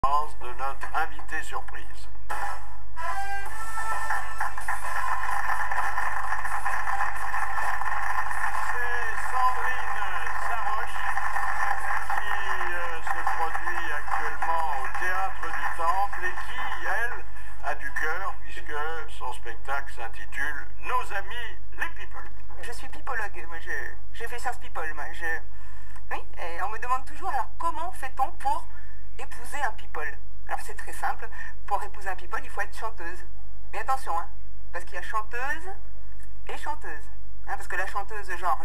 de notre invité surprise. C'est Sandrine Saroche qui se produit actuellement au Théâtre du Temple et qui, elle, a du cœur puisque son spectacle s'intitule Nos amis les people. Je suis pipologue, moi j'ai fait Sciences People, moi oui, et on me demande toujours, alors comment fait-on pour épouser un people? Alors c'est très simple, pour épouser un people, il faut être chanteuse. Mais attention, hein, parce qu'il y a chanteuse et chanteuse. Hein, parce que la chanteuse genre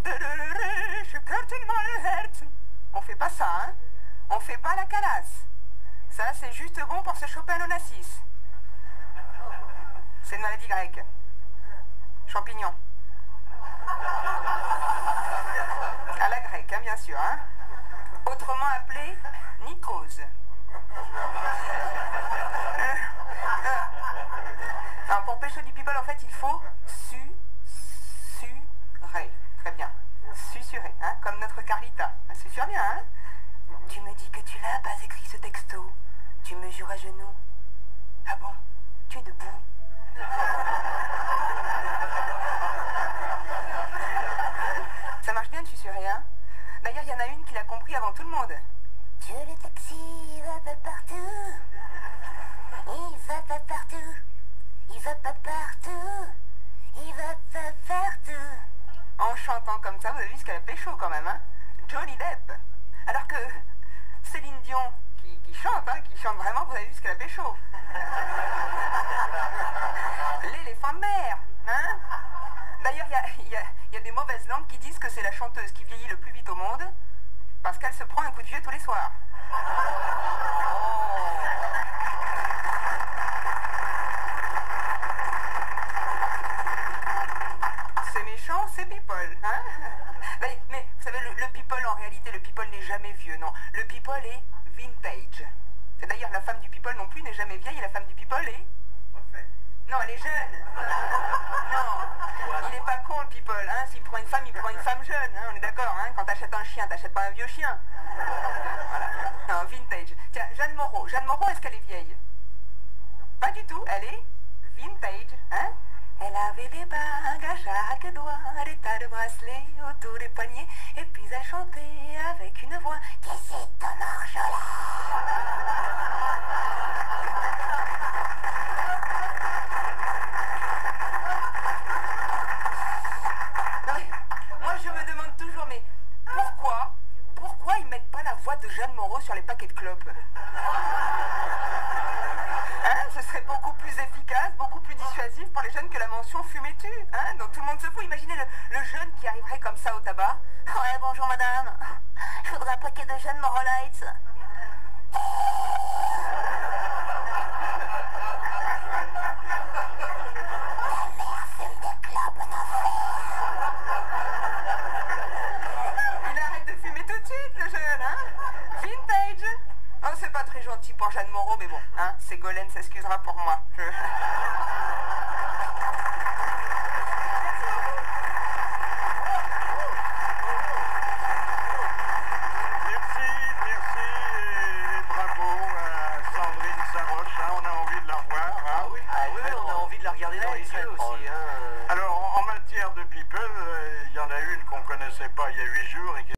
on fait pas ça, hein. On fait pas la calasse. Ça c'est juste bon pour se choper un onassis. C'est une maladie grecque. Champignon. À la grecque, hein, bien sûr. Hein. Autrement appelé Nikose. Alors, pour pêcher du people, en fait, il faut susurrer. Très bien. Susurrer, hein, comme notre Carlita. Susurre bien, hein. Tu me dis que tu l'as pas écrit ce texto. Tu me jures à genoux. Ah bon? Tu es debout. Ça marche bien de susurrer, hein. D'ailleurs, il y en a une qui l'a compris avant tout le monde. Dieu, le taxi va pas partout. Il va pas partout. Il va pas partout. Il va pas partout. En chantant comme ça, vous avez vu ce qu'elle a pécho quand même, hein. Johnny Depp. Alors que Céline Dion, qui chante, hein, qui chante vraiment, vous avez vu ce qu'elle a pécho. L'éléphant de mer, hein. D'ailleurs, il y a des mauvaises langues qui disent que c'est la chanteuse qui vieillit le plus vite au monde parce qu'elle se prend un coup de vieux tous les soirs. Oh. C'est méchant, c'est people, hein. Mais vous savez, le people, en réalité, le people n'est jamais vieux, non. Le people est vintage. Et d'ailleurs, la femme du people non plus n'est jamais vieille et la femme du people est... Non, elle est jeune. Non, il est pas con le people, hein. S'il prend une femme, il prend une femme jeune, hein. On est d'accord, hein. Quand t'achètes un chien, t'achètes pas un vieux chien. Voilà. Non, vintage. Tiens, Jeanne Moreau. Jeanne Moreau, est-ce qu'elle est vieille? Pas du tout, elle est vintage, hein. Elle avait des bagues à chaque doigt, des tas de bracelets autour des poignets, et puis elle chantait avec une voix qui s'étonne Marjola. Moi je me demande toujours, mais pourquoi ils mettent pas la voix de Jeanne Moreau sur les paquets de clopes? Hein, ce serait beaucoup plus efficace, beaucoup plus dissuasif pour les jeunes que la mention fumez-tu, hein, dont tout le monde se fout. Imaginez le jeune qui arriverait comme ça au tabac. Ouais, bonjour madame, je voudrais un paquet de Jeanne Moreau Lights. Il arrête de fumer tout de suite, le jeune, hein. Vintage. Oh, c'est pas très gentil pour Jeanne Moreau, mais bon, hein, Ségolène s'excusera pour moi. Merci et bravo à Sandrine Saroche, hein, on a envie de la revoir. Hein. Oui, on a envie de la regarder dans les yeux aussi. Hein. Alors, en matière de people, il y en a une qu'on connaissait pas il y a 8 jours et qui